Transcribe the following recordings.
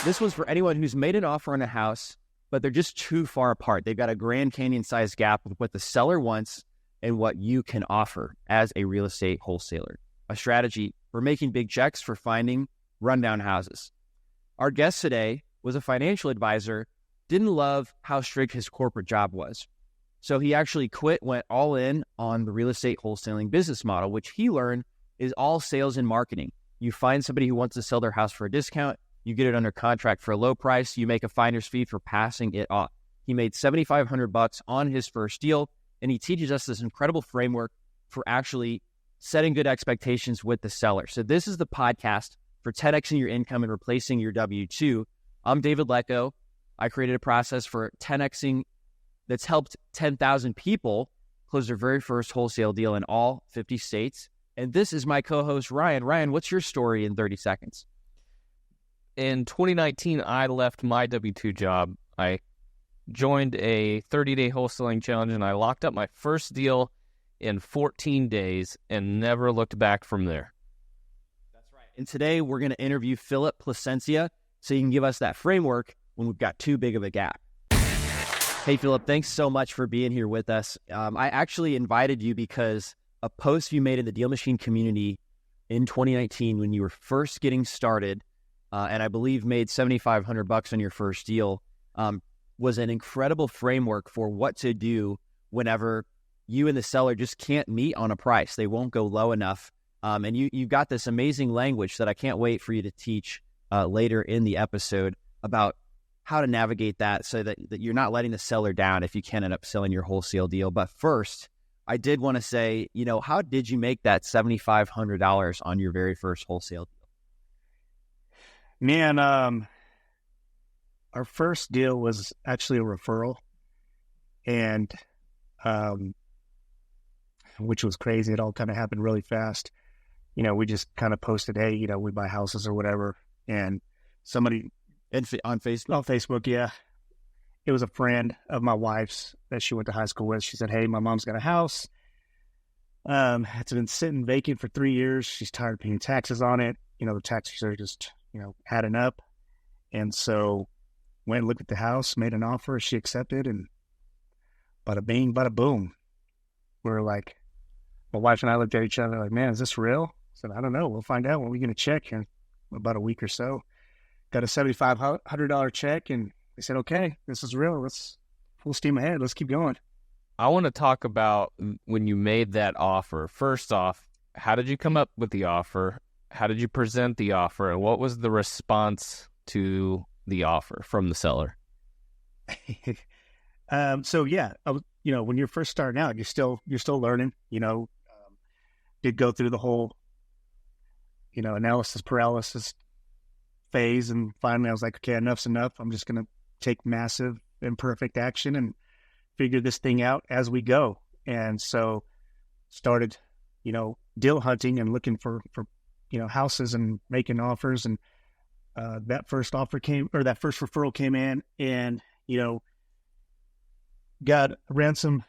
This one's for anyone who's made an offer on a house, but they're just too far apart. They've got a Grand Canyon-sized gap with what the seller wants and what you can offer as a real estate wholesaler. A strategy for making big checks, for finding rundown houses. Our guest today was a financial advisor, didn't love how strict his corporate job was. So he actually quit, went all in on the real estate wholesaling business model, which he learned is all sales and marketing. You find somebody who wants to sell their house for a discount, you get it under contract for a low price, you make a finder's fee for passing it off. He made $7,500 on his first deal, and he teaches us this incredible framework for actually setting good expectations with the seller. So this is the podcast for 10xing your income and replacing your W-2. I'm David Lecko. I created a process for 10xing that's helped 10,000 people close their very first wholesale deal in all 50 states. And this is my co-host, Ryan. Ryan, what's your story in 30 seconds? In 2019, I left my W-2 job. I joined a 30-day wholesaling challenge, and I locked up my first deal in 14 days and never looked back from there. That's right. And today, we're going to interview Phillip Placencia so you can give us that framework when we've got too big of a gap. Hey, Phillip, thanks so much for being here with us. I actually invited you because a post you made in the DealMachine Community in 2019 when you were first getting started, and I believe made $7,500 on your first deal, was an incredible framework for what to do whenever you and the seller just can't meet on a price. They won't go low enough. And you got this amazing language that I can't wait for you to teach later in the episode about how to navigate that so that you're not letting the seller down if you can end up selling your wholesale deal. But first, I did want to say, how did you make that $7,500 on your very first wholesale deal? Man, our first deal was actually a referral, and which was crazy. It all kind of happened really fast. We just kind of posted, hey, we buy houses or whatever, and somebody on Facebook. On Facebook, yeah. It was a friend of my wife's that she went to high school with. She said, hey, my mom's got a house. It's been sitting vacant for 3 years. She's tired of paying taxes on it. The taxes are just adding up. And so went and looked at the house, made an offer, she accepted, and bada bing, bada boom. We're like, my wife and I looked at each other like, man, is this real? I said, I don't know. We'll find out when we get a check here in about a week or so. Got a $7,500 check, and they said, okay, this is real. Let's full steam ahead. Let's keep going. I want to talk about when you made that offer. First off, how did you come up with the offer? How did you present the offer, and what was the response to the offer from the seller? So yeah, when you're first starting out, you're still learning. Did go through the whole, analysis paralysis phase, and finally I was like, okay, enough's enough. I'm just gonna take massive imperfect action and figure this thing out as we go. And so started, deal hunting and looking for houses and making offers. And that first referral came in, and, ran some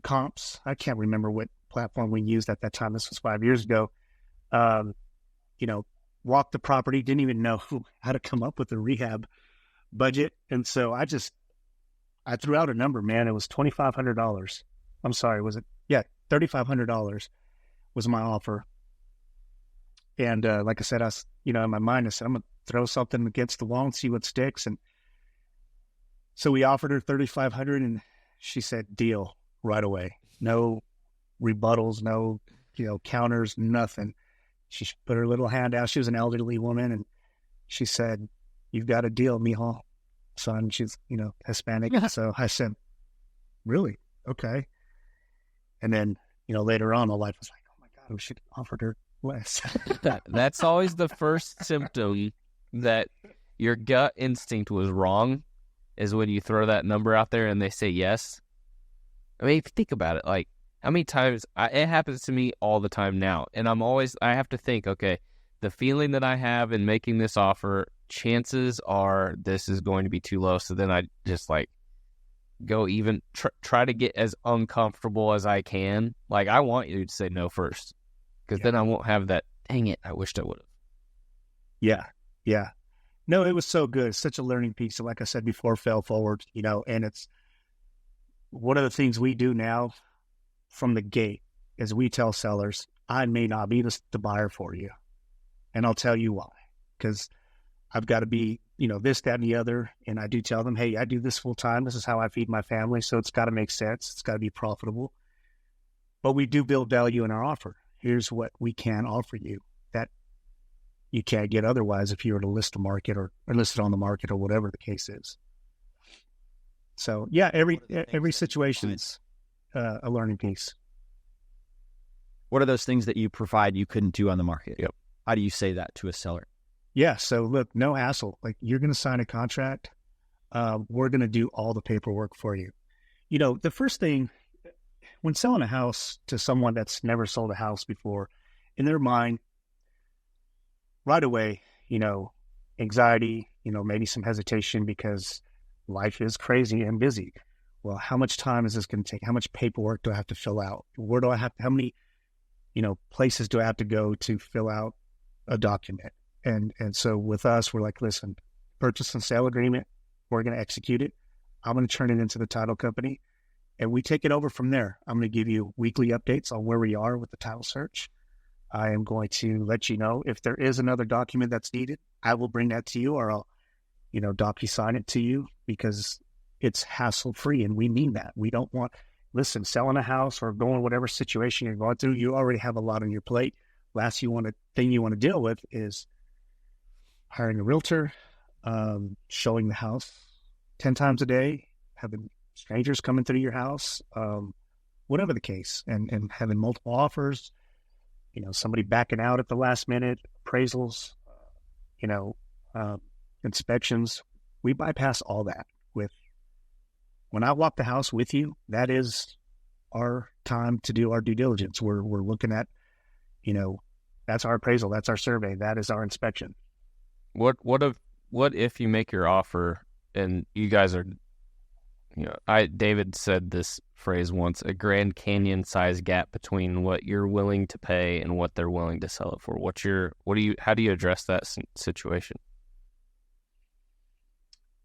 comps. I can't remember what platform we used at that time. This was 5 years ago. Walked the property, didn't even know how to come up with a rehab budget. And so I threw out a number, man. It was $2,500. I'm sorry, was it? Yeah, $3,500 was my offer. And like I said, in my mind, I said, I'm going to throw something against the wall and see what sticks. And so we offered her $3,500, and she said, deal right away. No rebuttals, no, counters, nothing. She put her little hand out. She was an elderly woman, and she said, you've got a deal, mijo, son. She's, Hispanic. So I said, really? Okay. And then, later on, my wife was like, oh my God, we should have offered her less. That's always the first symptom that your gut instinct was wrong, is when you throw that number out there and they say yes. I mean, if you think about it, like, how many times it happens to me all the time now, and I have to think, okay, the feeling that I have in making this offer, chances are this is going to be too low. So then I just go even try to get as uncomfortable as I can. Like, I want you to say no first, because then I won't have that, dang it, I wished I would have. Yeah. No, it was so good. It's such a learning piece. And like I said before, fail forward, and it's one of the things we do now from the gate is we tell sellers, I may not be the buyer for you. And I'll tell you why, because I've got to be, this, that, and the other. And I do tell them, hey, I do this full time. This is how I feed my family. So it's got to make sense. It's got to be profitable. But we do build value in our offer. Here's what we can offer you that you can't get otherwise if you were to list a market or list it on the market or whatever the case is. So yeah, every situation is a learning piece. What are those things that you provide you couldn't do on the market? Yep. How do you say that to a seller? Yeah. So look, no hassle. Like, you're going to sign a contract. We're going to do all the paperwork for you. The first thing when selling a house to someone that's never sold a house before, in their mind, right away, anxiety, maybe some hesitation because life is crazy and busy. Well, how much time is this going to take? How much paperwork do I have to fill out? Where do I have to, how many, places do I have to go to fill out a document? And so with us, we're like, listen, purchase and sale agreement, we're going to execute it. I'm going to turn it into the title company and we take it over from there. I'm going to give you weekly updates on where we are with the title search. I am going to let you know if there is another document that's needed. I will bring that to you, or I'll, DocuSign it to you, because it's hassle-free, and we mean that. We don't want, listen, selling a house or going whatever situation you're going through, you already have a lot on your plate. Last thing you want to deal with is hiring a realtor, showing the house 10 times a day, having strangers coming through your house, whatever the case, and having multiple offers, somebody backing out at the last minute, appraisals, inspections. We bypass all that when I walk the house with you. That is our time to do our due diligence. We're looking at, that's our appraisal, that's our survey, that is our inspection. What if you make your offer and you guys are, David said this phrase once, a Grand Canyon size gap between what you're willing to pay and what they're willing to sell it for. How do you address that situation?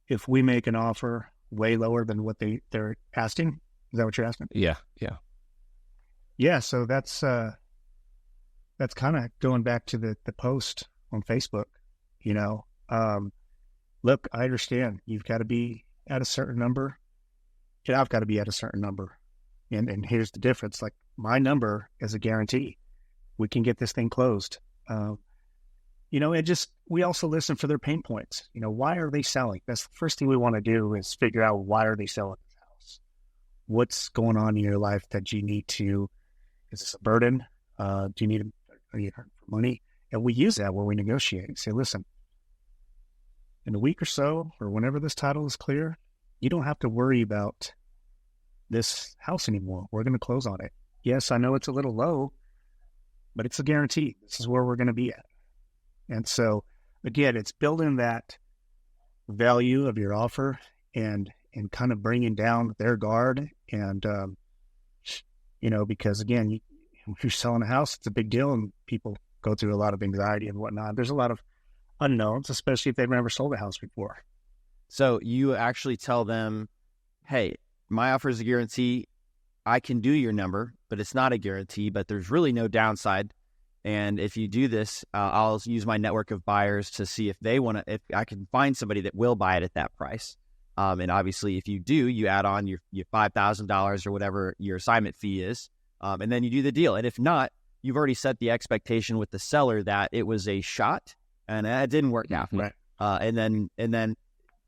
If we make an offer way lower than what they're asking, is that what you're asking? Yeah. Yeah. So that's kind of going back to the post on Facebook, look, I understand you've got to be at a certain number. And I've got to be at a certain number. And here's the difference. Like, my number is a guarantee. We can get this thing closed. And we also listen for their pain points. Why are they selling? That's the first thing we want to do, is figure out, why are they selling this house? What's going on in your life that you need to, is this a burden? Are you hurting for money? And we use that when we negotiate and say, listen, in a week or so, or whenever this title is clear, you don't have to worry about this house anymore. We're going to close on it. Yes, I know it's a little low, but it's a guarantee. This is where we're going to be at. And so, again, it's building that value of your offer and kind of bringing down their guard. And, because, again, if you're selling a house, it's a big deal, and people go through a lot of anxiety and whatnot. There's a lot of unknowns, especially if they've never sold a house before. So you actually tell them, hey, my offer is a guarantee. I can do your number, but it's not a guarantee, but there's really no downside. And if you do this, I'll use my network of buyers to see if I can find somebody that will buy it at that price. And obviously, if you do, you add on your $5,000 or whatever your assignment fee is, and then you do the deal. And if not, you've already set the expectation with the seller that it was a shot and it didn't work out. Right. And then,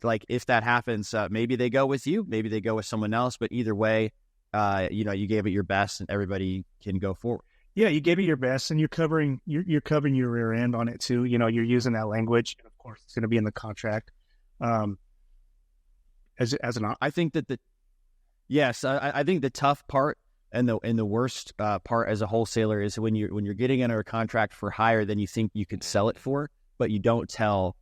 like, if that happens, maybe they go with you, maybe they go with someone else, but either way, you gave it your best and everybody can go forward. Yeah, you gave it your best, and you're covering your rear end on it too. You're using that language, and of course, it's going to be in the contract. I think that I think the tough part and the worst part as a wholesaler is when you're getting under a contract for higher than you think you could sell it for, but you don't tell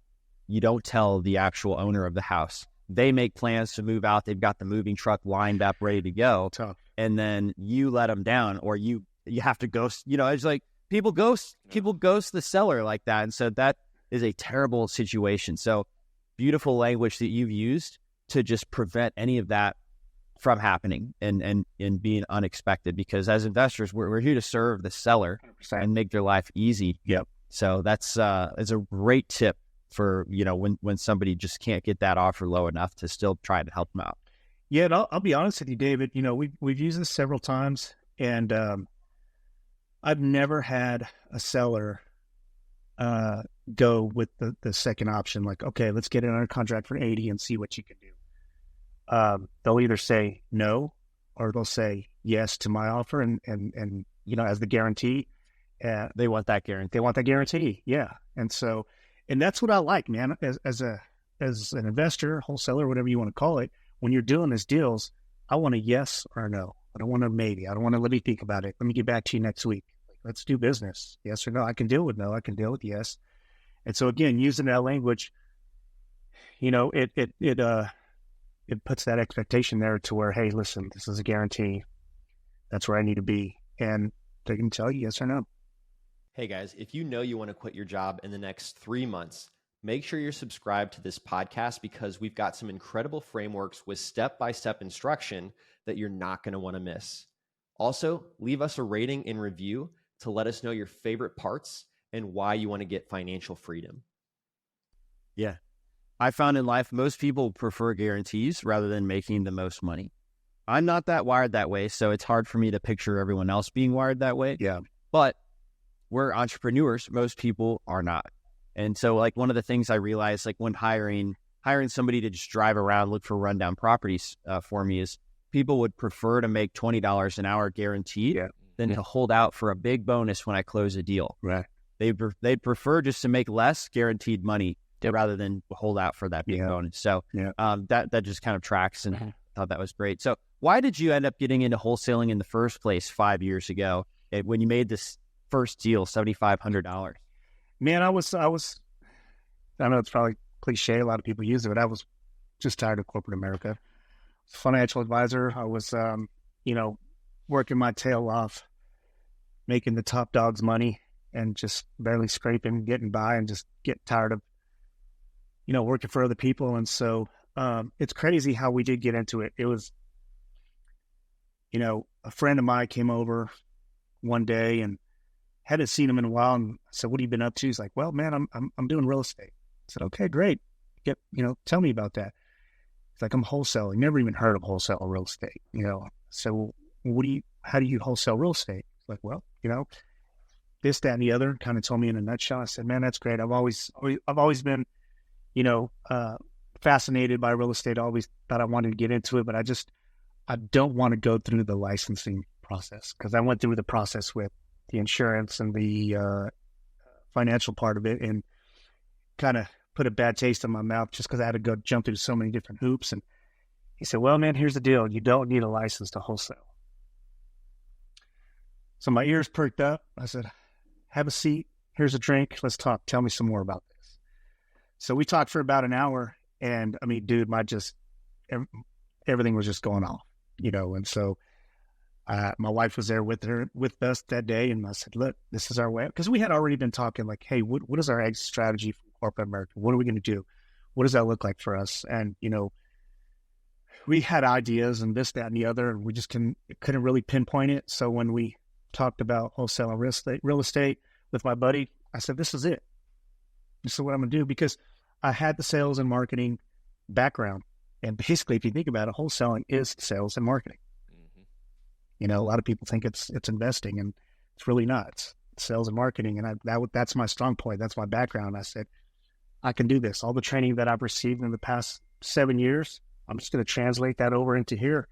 the actual owner of the house. They make plans to move out. They've got the moving truck lined up, ready to go. Tough. And then you let them down, or you have to ghost. It's like people ghost the seller like that. And so is a terrible situation. So beautiful language that you've used to just prevent any of that from happening and being unexpected, because as investors, we're here to serve the seller 100%. and make their life easy. Yep. So it's a great tip for, when somebody just can't get that offer low enough to still try to help them out. Yeah, and I'll be honest with you, David. We've used this several times, and I've never had a seller go with the second option. Like, okay, let's get it under contract for 80 and see what you can do. They'll either say no, or they'll say yes to my offer, and as the guarantee. They want that guarantee. They want that guarantee. Yeah, and that's what I like, man. As an investor, wholesaler, whatever you want to call it. When you're doing these deals, I want a yes or a no. I don't want a maybe. I don't want to let me think about it. Let me get back to you next week. Let's do business. Yes or no. I can deal with no. I can deal with yes. And so again, using that language, it puts that expectation there to where, hey, listen, this is a guarantee. That's where I need to be. And they can tell you yes or no. Hey guys, if you know you want to quit your job in the next 3 months, make sure you're subscribed to this podcast, because we've got some incredible frameworks with step-by-step instruction that you're not going to want to miss. Also, leave us a rating and review to let us know your favorite parts and why you want to get financial freedom. Yeah. I found in life, most people prefer guarantees rather than making the most money. I'm not that wired that way, so it's hard for me to picture everyone else being wired that way. Yeah. But we're entrepreneurs. Most people are not. And so, like, one of the things I realized, like, when hiring somebody to just drive around, look for rundown properties for me, is people would prefer to make $20 an hour guaranteed than to hold out for a big bonus when I close a deal. Right. They'd prefer just to make less guaranteed money rather than hold out for that big bonus. So that just kind of tracks, and I thought that was great. So why did you end up getting into wholesaling in the first place 5 years ago when you made this first deal, $7,500? Man, I know it's probably cliche, a lot of people use it, but I was just tired of corporate America. Financial advisor. I was, working my tail off, making the top dog's money and just barely scraping, getting by, and just get tired of, working for other people. And so it's crazy how we did get into it. It was, a friend of mine came over one day and hadn't seen him in a while, and I said, "What have you been up to?" He's like, "Well, man, I'm doing real estate." I said, "Okay, great. Tell me about that." He's like, "I'm wholesaling." Never even heard of wholesale real estate. So how do you wholesale real estate? He's like, "Well, this, that, and the other." Kind of told me in a nutshell. I said, "Man, that's great. I've always been, fascinated by real estate. I always thought I wanted to get into it, but I don't want to go through the licensing process, because I went through the process with the insurance and the financial part of it, and kind of put a bad taste in my mouth just because I had to go jump through so many different hoops." And he said, "Well, man, here's the deal. You don't need a license to wholesale." So my ears perked up. I said, "Have a seat. Here's a drink. Let's talk. Tell me some more about this." So we talked for about an hour, and I mean, dude, everything was just going off, and so my wife was there with us that day, and I said, "Look, this is our way," because we had already been talking like, "Hey, what is our exit strategy for corporate America? What are we going to do? What does that look like for us?" And we had ideas and this, that, and the other, and we just couldn't really pinpoint it. So when we talked about wholesale and real estate with my buddy, I said, "This is it. This is what I'm going to do," because I had the sales and marketing background, and basically, if you think about it, wholesaling is sales and marketing. A lot of people think it's investing, and it's really not. It's sales and marketing, and that's my strong point. That's my background. I said, I can do this. All the training that I've received in the past 7 years, I'm just going to translate that over into here.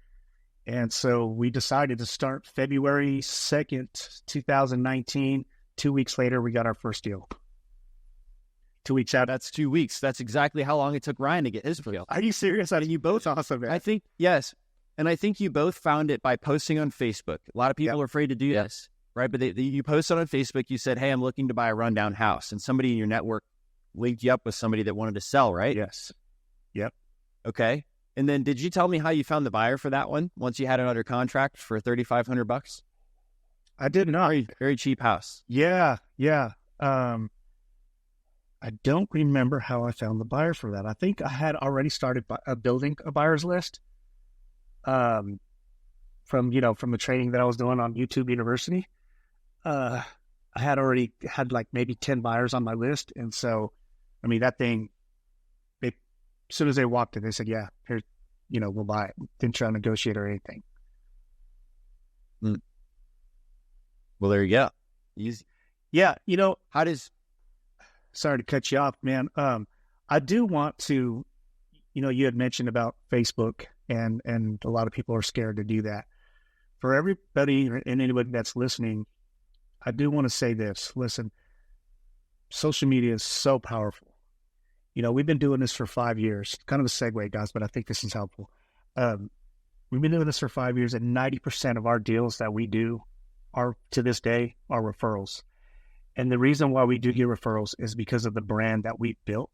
And so we decided to start February 2nd, 2019. 2 weeks later, we got our first deal. 2 weeks out. That's 2 weeks. That's exactly how long it took Ryan to get his deal. Are you serious? Are you both awesome, man? I think, yes. And I think you both found it by posting on Facebook. A lot of people are afraid to do this, right? But you posted on Facebook, you said, "Hey, I'm looking to buy a rundown house." And somebody in your network linked you up with somebody that wanted to sell, right? Yes. Yep. Okay. And then did you tell me how you found the buyer for that one once you had it under contract for $3,500? I did not. Very, very cheap house. Yeah. I don't remember how I found the buyer for that. I think I had already started building a buyer's list from the training that I was doing on YouTube University. I had already had like maybe 10 buyers on my list. And so, I mean, that thing, as soon as they walked in, they said, yeah, here, we'll buy it. Didn't try to negotiate or anything. Well, there you go. Easy. Yeah. Sorry to cut you off, man. I do want to, you had mentioned about Facebook and a lot of people are scared to do that. For everybody and anybody that's listening, I do want to say this. Listen, social media is so powerful. We've been doing this for 5 years. Kind of a segue, guys, but I think this is helpful. We've been doing this for 5 years, and 90% of our deals that we do to this day are referrals. And the reason why we do get referrals is because of the brand that we built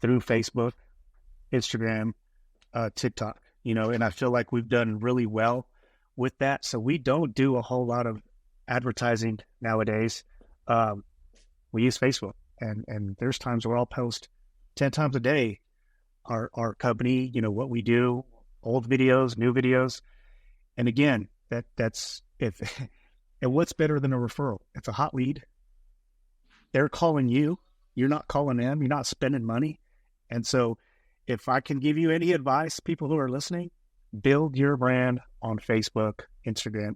through Facebook, Instagram, TikTok, and I feel like we've done really well with that. So we don't do a whole lot of advertising nowadays. We use Facebook, and there's times where I'll post 10 times a day our company, what we do, old videos, new videos. And again, that's if and what's better than a referral? It's a hot lead. They're calling you. You're not calling them. You're not spending money. And so if I can give you any advice, people who are listening, build your brand on Facebook, Instagram,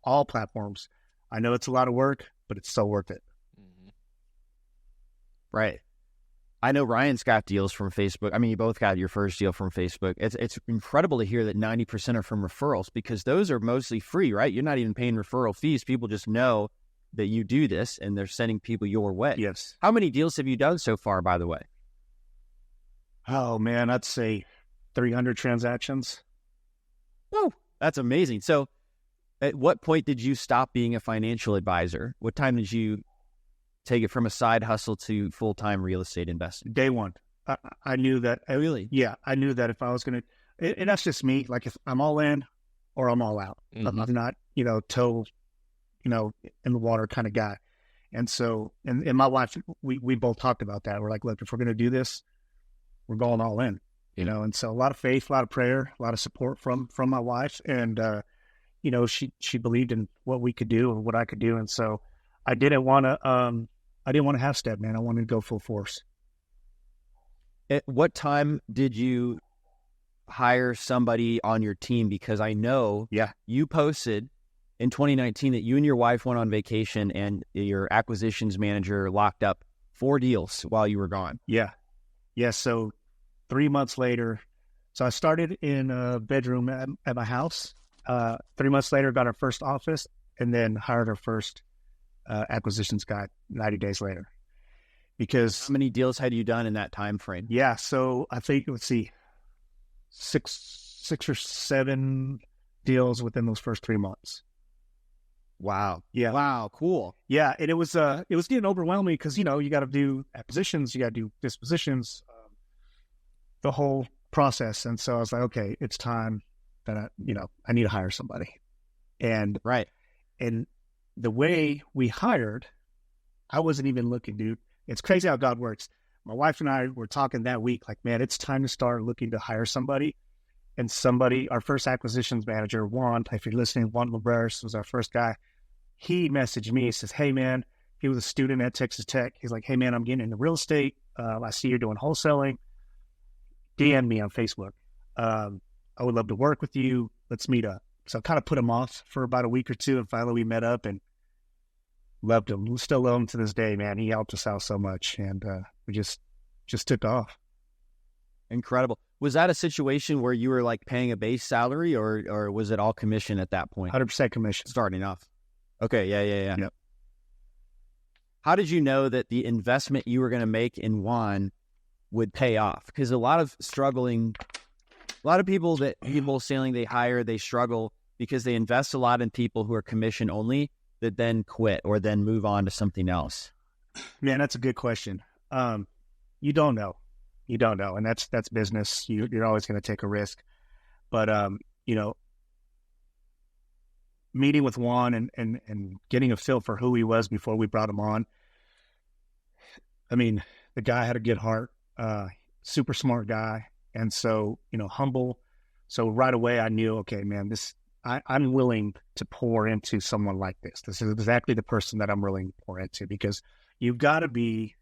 all platforms. I know it's a lot of work, but it's so worth it. Mm-hmm. Right. I know Ryan's got deals from Facebook. I mean, you both got your first deal from Facebook. It's incredible to hear that 90% are from referrals, because those are mostly free, right? You're not even paying referral fees. People just know that you do this and they're sending people your way. Yes. How many deals have you done so far, by the way? Oh, man, I'd say 300 transactions. Oh, that's amazing. So at what point did you stop being a financial advisor? What time did you take it from a side hustle to full-time real estate investing? Day one. I knew that. Really? Yeah, I knew that if I was going to, and that's just me, like if I'm all in or I'm all out. Mm-hmm. I'm not, toe, in the water kind of guy. And so, and my wife, we both talked about that. We're like, look, if we're going to do this, we're going all in, and so a lot of faith, a lot of prayer, a lot of support from my wife. And, she believed in what we could do and what I could do. And so I didn't want to half step, man. I wanted to go full force. At what time did you hire somebody on your team? Because I know you posted in 2019 that you and your wife went on vacation and your acquisitions manager locked up 4 deals while you were gone. Yeah. So 3 months later, so I started in a bedroom at my house. 3 months later, got our first office, and then hired our first acquisitions guy 90 days later. Because how many deals had you done in that time frame? Yeah, so I think, let's see, six or 7 deals within those first 3 months. Wow. Yeah. Wow. Cool. Yeah. And it was getting overwhelming because, you got to do acquisitions, you got to do dispositions, the whole process. And so I was like, okay, it's time that I need to hire somebody. And right. And the way we hired, I wasn't even looking, dude. It's crazy how God works. My wife and I were talking that week, like, man, it's time to start looking to hire somebody. And our first acquisitions manager, Juan, if you're listening, Juan Labreris was our first guy. He messaged me. He says, hey, man, he was a student at Texas Tech. He's like, hey, man, I'm getting into real estate. I see you're doing wholesaling. DM me on Facebook. I would love to work with you. Let's meet up. So I kind of put him off for about a week or two. And finally we met up and loved him. We still love him to this day, man. He helped us out so much. And we just took off. Incredible. Was that a situation where you were like paying a base salary or was it all commission at that point? 100% commission. Starting off. Okay. Yeah. Yep. How did you know that the investment you were going to make in Juan would pay off? Because a lot of people that wholesaling they hire, they struggle because they invest a lot in people who are commission only that then quit or then move on to something else. Man, that's a good question. You don't know. And that's business. You're always going to take a risk. But, meeting with Juan and getting a feel for who he was before we brought him on. I mean, The guy had a good heart, super smart guy. And so, humble. So right away I knew, okay, man, I'm willing to pour into someone like this. This is exactly the person that I'm willing to pour into, because you've got to be,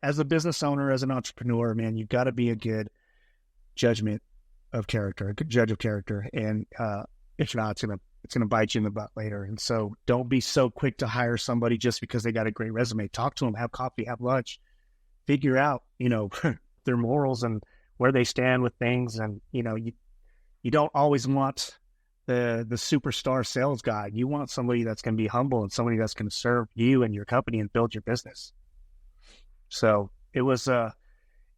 as a business owner, as an entrepreneur, man, you've got to be a good judgment of character, a good judge of character. And if not, it's gonna bite you in the butt later. And so don't be so quick to hire somebody just because they got a great resume. Talk to them, have coffee, have lunch, figure out, their morals and where they stand with things. And, you don't always want the superstar sales guy. You want somebody that's going to be humble and somebody that's going to serve you and your company and build your business. So it was a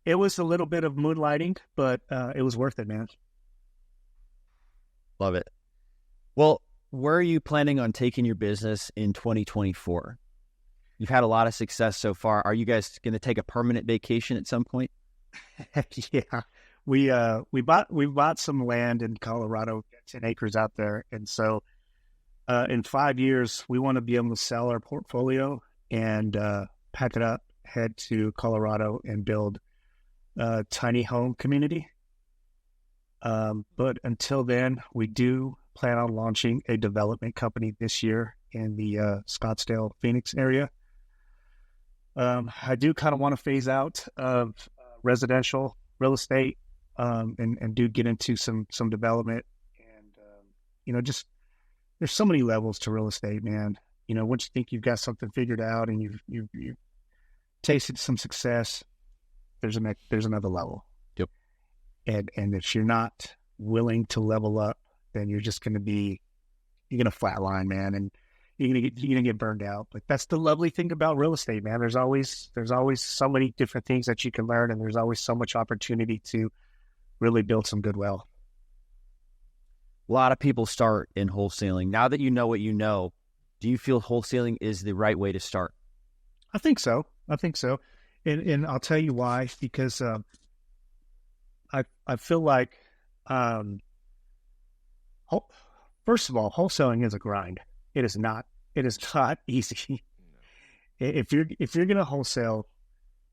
little bit of moonlighting, but it was worth it, man. Love it. Well, where are you planning on taking your business in 2024? You've had a lot of success so far. Are you guys going to take a permanent vacation at some point? Yeah, we bought some land in Colorado, 10 acres out there, and so in 5 years we want to be able to sell our portfolio and pack it up, head to Colorado, and build a tiny home community. But until then, we do plan on launching a development company this year in the Scottsdale, Phoenix area. I do kind of want to phase out of residential real estate and do get into some development. And, just there's so many levels to real estate, man. Once you think you've got something figured out and you've tasted some success, there's another level. Yep. And if you're not willing to level up, then you're going to flatline, man, and you're gonna get burned out. But that's the lovely thing about real estate, man. There's always so many different things that you can learn, and there's always so much opportunity to really build some good wealth. A lot of people start in wholesaling. Now that you know what you know, do you feel wholesaling is the right way to start? I think so. And I'll tell you why, because I feel like first of all, wholesaling is a grind. It is not easy. If you're going to wholesale,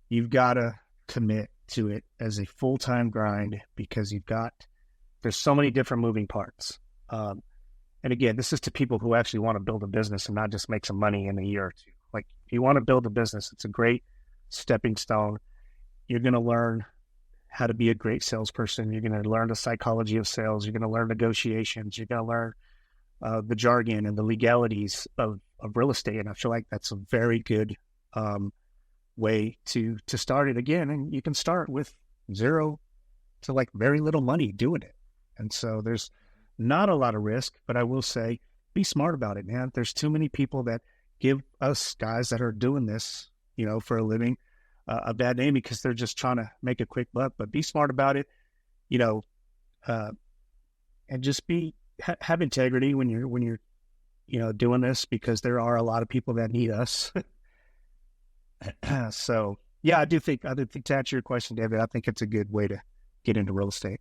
you've got to commit to it as a full-time grind, because there's so many different moving parts. And again, this is to people who actually want to build a business and not just make some money in a year or two. Like, if you want to build a business, it's a great stepping stone. You're going to learn how to be a great salesperson. You're going to learn the psychology of sales. You're going to learn negotiations. You're going to learn the jargon and the legalities of real estate. And I feel like that's a very good way to start it again. And you can start with zero to like very little money doing it. And so there's not a lot of risk, but I will say, be smart about it, man. There's too many people that give us guys that are doing this, for a living, a bad name because they're just trying to make a quick buck. But be smart about it, and just have integrity when you're doing this, because there are a lot of people that need us. So yeah, I do think to answer your question, David, I think it's a good way to get into real estate.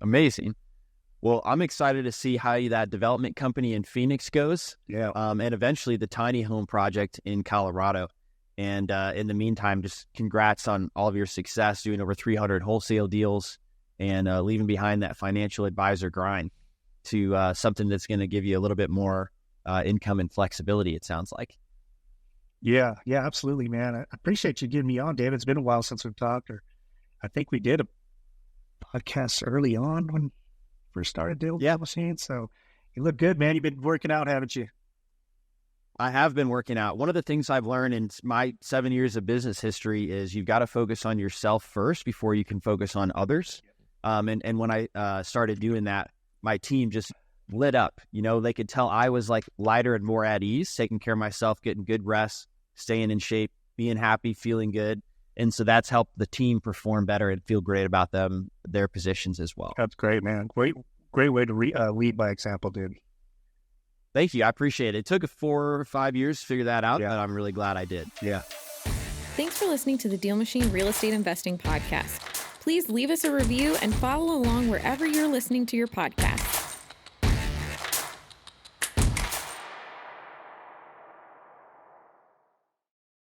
Amazing. Well, I'm excited to see how that development company in Phoenix goes. Yeah. And eventually the tiny home project in Colorado. And in the meantime, just congrats on all of your success, doing over 300 wholesale deals and leaving behind that financial advisor grind to something that's going to give you a little bit more income and flexibility, it sounds like. Yeah, absolutely, man. I appreciate you getting me on, David. It's been a while since we've talked. I think we did a podcast early on when we first started DealMachine. So you look good, man. You've been working out, haven't you? I have been working out. One of the things I've learned in my 7 years of business history is you've got to focus on yourself first before you can focus on others. And when I started doing that, my team just lit up. They could tell I was like lighter and more at ease, taking care of myself, getting good rest, staying in shape, being happy, feeling good. And so that's helped the team perform better and feel great about their positions as well. That's great, man. Great way to lead by example, dude. Thank you. I appreciate it. It took 4 or 5 years to figure that out, but I'm really glad I did. Yeah. Thanks for listening to the DealMachine Real Estate Investing Podcast. Please leave us a review and follow along wherever you're listening to your podcast.